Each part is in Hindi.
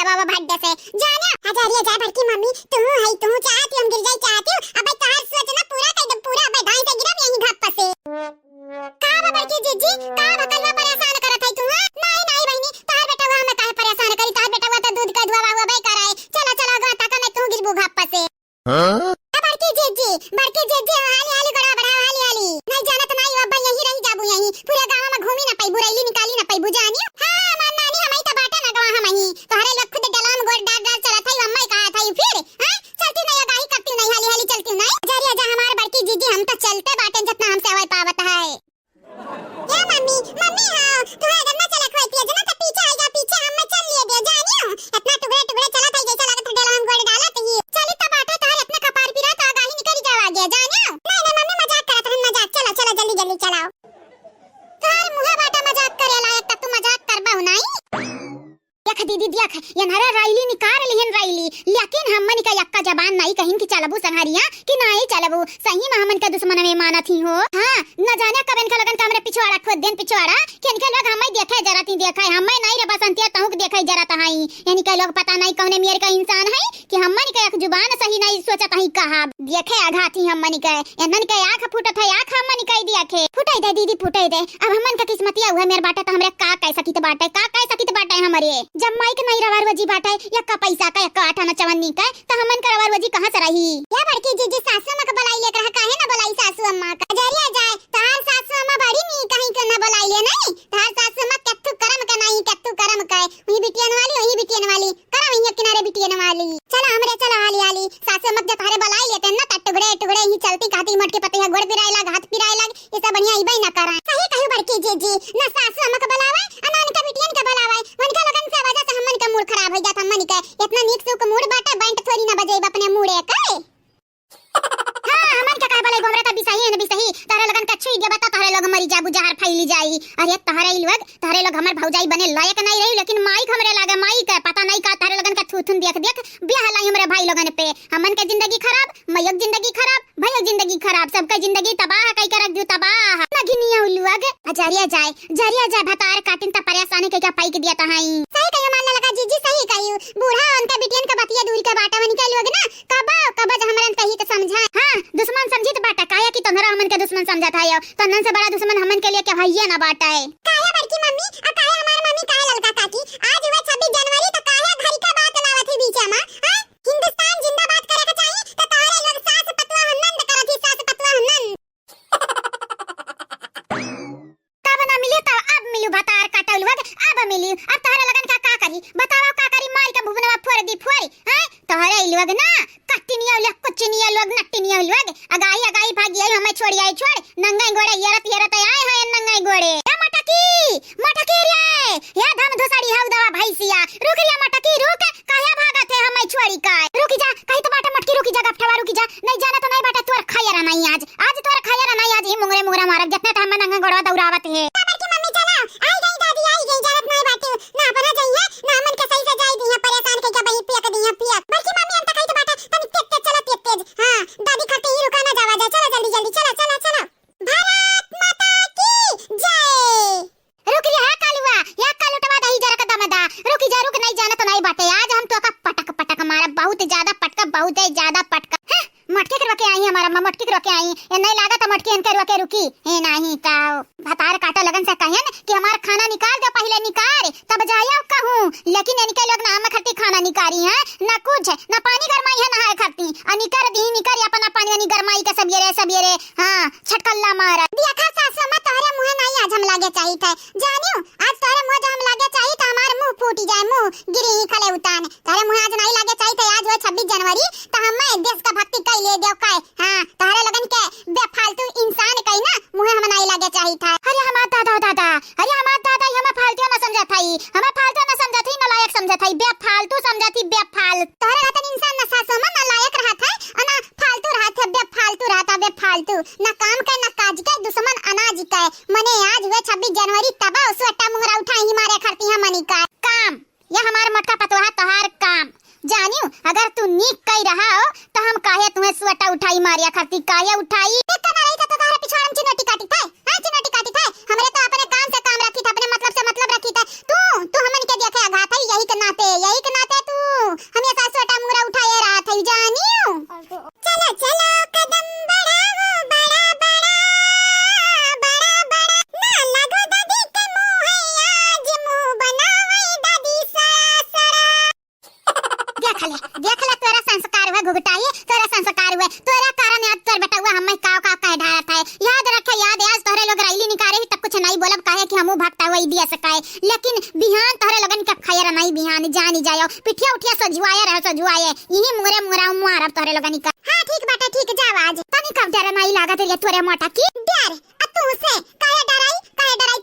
दबावा भाग्य से जाने हजारिया जा बड़की मम्मी तू है तू चाहती हम गिर जाई चाहती हूं अबे तार सोच ना पूरा कर दे पूरा अबे ढाई से गिरा यहीं घाप से का बड़की जीजी का बकलवा परेशान करत है तू नहीं नहीं बहनी तार बेटा हुआ मैं काहे परेशान करी तार बेटा हुआ तो दूध का दुआ हुआ बे कराए चला चला गा तक मैं तू गिरबू घाप से बड़की जीजी हाली हाली गड़ा बढ़ा हाली हाली नहीं जाना तो नहीं अब्बा यहीं रही जाबू यहीं पूरे गांव में घूमी ना पाई बुराइली निकाली ना पाई बुझानी हां मन नानी हमई त बाटा ना गवा हमई तोहरे लोग खुद डलाम गोड़ डाग डाग चला थई अम्मा कहा थई फिर हां चलती नहीं गाही करती नहीं हाली हाली चलती नहीं जरिया जा हमार बड़की जीजी हम तो चलते बाटे जितना हमसे हवाई पावत है या मम्मी हां तू अगर ना चला खोती है जना तो पीछे आएगा पीछे हम चल लिए दे जानियो इतना टुकड़े टुकड़े चला थई जैसा लागत डलाम गोड़ डालत ही चली तो बाटे तार इतना कपार पिरा तो गाही निकल जावा गया जानियो नहीं मम्मी मजाक करत हम मजाक चलो चलो जल्दी जल्दी चलाओ तार मुहे बाटा मजाक करे लायक तक तू मजाक करबा नहीं यख दीदी दियख यनहरा राइली निकार लिहन राइली लेकिन हमन का यक्का जबान नहीं कहिन कि चलबू संहारिया कि नहीं चलबू सही में हमन का दुश्मन में मानत ही हो हां न जाने कबन का लगन कमरे पिछवाड़ा खोद देन पिछवाड़ा केन के लोग हमें देखे जरा ती देखाय हमें नहीं रे बसंतिया तहु के देखाय जरा तहाई यानी के लोग पता नहीं कौने मेर का इंसान है कि हमन के एक जुबान सही नहीं सोचत ही कहा देखे आघाती हमन के एनन के आंख फूटत है आंख हमन के देखे फुटाई दे दीदी फुटाई दे अब हमन का किस्मतिया हुआ मेर बाटा त हमरे का कह सकी त बाटा हमरे जब माइक नहीं रवार वजी बाटा यक्का पैसा का यक्का आठाना चवन्नी का त हमन का रवार वजी कहां से रही या बड़की जीजी सासू अम्मा का बुलाई ले रहा काहे ना बुलाई सासू अम्मा का जरिया जाए तार सासू अम्मा बड़ी नी कहीं के ना बुलाई ले नहीं तार सासू अम्मा कत्तू करम का नहीं कत्तू करम का वही बिटियन वाली करम ही किनारे बिटियन वाली चला हमरे चला हाली हाली सासू अम्मा जब तारे बुलाई लेते ना त टुकड़े टुकड़े ही चलती खाती मटके पते गोड़ पिराए लग हाथ पिराए लग ये सब बढ़िया इबई ना करा सही कहू बड़की जीजी ना सासू अम्मा का बुलावे अनान का बिटियन का बुलावे उनका लगन से वजह से हमन का मूड खराब हो जात हमन का इतना नीक से का मूड बाटा बैंट थोड़ी ना बजेब अपने मूडे के हां हमन का बोले गोमरा त बिसही न बिसही तारे लगन कछु ही देबा त तारे लोग मरी जाबू जहर फैली जाई अरे तारे लोग हमर भौजाई बने लायक नहीं रही लेकिन माई हमरे लागे माई का पता नहीं का तारे लगन का थूथुन देख बियाह लाई हमरे भाई लोगन पे हमन के जिंदगी खराब मयक जिंदगी खराब भैया जिंदगी खराब सबका जिंदगी तबाह कई कर रख दियो तबाह नगिनिया उलुअग जरिया जाए भतार काटिन त परेशानी के क्या पाई के दिया तहाई सही कहियो मानने लगा जीजी सही कहियो बूढ़ा उनका बिटियन का बतिया दूर के बाटा में निकल लोग ना कब हमरन कही त समझा हां दुश्मन समझी त बाटा काया की तोहरा हमन के दुश्मन समझत है तन्नन से बड़ा दुश्मन हमन के लिए क्या भैया ना बाटा है काया बड़की मम्मी और काया हमार मम्मी काया ललका काकी आज हुआ 26 जनवरी तो काया घर का बात लावत है बीच में हां हिंदुस्तान जिंदाबाद करे के चाहिए तो तारे लोग सास पतवा हनन करत ही सास पतवा हनन तब ना मिले तो अब मिलू भतार काटल वग अब मिली अब तारे लगन का करी बताओ का करी मार के भुवनवा फोड़ दी फोड़ी हां तोहरे लोग ना कट्टिनिया लोग कुचनिया लोग नट्टिनिया लोग अगाई भागी आई हमें छोड़ी आई छोड़ नंगाई घोड़े येरत आए हैं नंगाई घोड़े या मटकी रे या धम धुसाड़ी हाउ दवा भैसिया रुक रे मटकी रुक काहे भागत है हमें छोड़ी का रुक जा कहीं तो बाटा मटकी रुक जा गफ्ठवा रुक जा नहीं जाना तो नहीं बाटा तोर खायरा नहीं आज तोर खायरा नहीं आज ही मुंगरे मारब जितने टाइम में नंगा घोड़वा दौड़ावत है बाकी मम्मी चला आई गई दादी आई गई जरूरत नहीं बाटे ना अपना जाइए ना मन के सही से जाई दिया परेशान के क्या बही पिया दिया बाकी मम्मी हम त कहीं तो बाटा तनी तेज चला तेज हां दादी खाते ही रुका ना जावा जा चला जल्दी चला भारत माता की जय रुक रे कालुआ या कालुटवा दही जरा का दमदा रुक जा रुक नहीं जाना तो नहीं बाटे आज हम तो का पटक मारा बहुत ज्यादा पटका मटके के रोके आई हमारा मटके के रोके आई ये नहीं लागा तो मटके इनके रोके रुकी ए नहीं काओ भतार काटा लगन से कहन कि हमारा खाना निकाल दो पहले निकाल तब जाया कहूं लेकिन इनके लोग नाम खरती खाना निकारी है ना कुछ ना पानी गरमाई है ना खरती अनिकर दी निकर अपना पानी नहीं गरमाई का सब ये रे हां छटकल्ला मार देखा सासू में तोहरे मुंह नहीं आज हम लागे चाहिए थे जानियो आज तोहरे मुंह हम लागे चाहिए तो हमार मुंह फूटी जाए मुंह गिरी खले उतान तोहरे मुंह आज नहीं लागे चाहिए थे आज हो 26 जनवरी तो हम देश का भक्ति कई ले देव काय हां तोहरे लगन के बेफालतू इंसान कई ना मुंह हम नहीं लागे चाहिए था अरे हमार दादा हम फालतू ना समझा थाई हमें फालतू ना समझा थी ना लायक समझा थाई बेफालतू समझा थी बेफाल तोहरे रतन इंसान ना सासो में ना लायक रहा था और ना फालतू रहा था बेफालतू ना काम के ना काज के दुश्मन अनाज के मने आज हुए 26 जनवरी तब स्वटा मुंगरा उठाई ही मारे करती है मनी का काम या हमार मटका पतवा तोहार काम जानियो अगर तू नीक कई रहा हो तो हम काहे तुम्हें स्वटा उठाई मारिया करती काहे उठाई इतना नहीं था तो तारे पिछाड़ में चिनोटी काटी था हां चिनोटी काटी था हमरे तो अपने काम से काम रखी था अपने मतलब से मतलब रखी था तू हमन के देखे आघात है यही के नाते देख ले तेरा संस्कार हुआ घुघटाई, तेरा संस्कार हुआ तेरा कारण याद कर बेटा हुआ हम का कह ढारत है। याद रखे याद आज तोहरे लोग रैली निकारे ही तब कुछ नहीं बोलब काहे कि हमहू भागता हुआ दिया सकाए, लेकिन बिहान तोहरे लगन का खैर नहीं बिहान जानी जायो पिठिया उठिया सजुआए रह सजुआए यही मोरे मोरा मारब तोहरे लगन का। हां ठीक बाटा ठीक जाव आज तनी कब डर नहीं लागत रे तोरे मोटा की डर आ तू से काहे डराई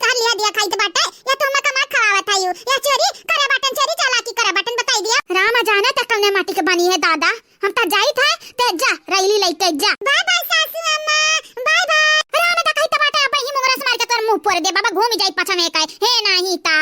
कह लिया दिया खाई तो बाटा या तू मैं कमा खवावत आयु या चोरी करे बाटन चोरी चालाकी करे बाटन बताई दिया राम जाने तक कौने माटी के बनी है दादा हम ता जाई था ते जा रैली लेके जा। बाय बाय सासू अम्मा बाय बाय राम ता कहि त बाटा अब ही मोगरा से मार के तोर मुंह पर दे बाबा घूम जाई पाछा में काए हे नाही ता।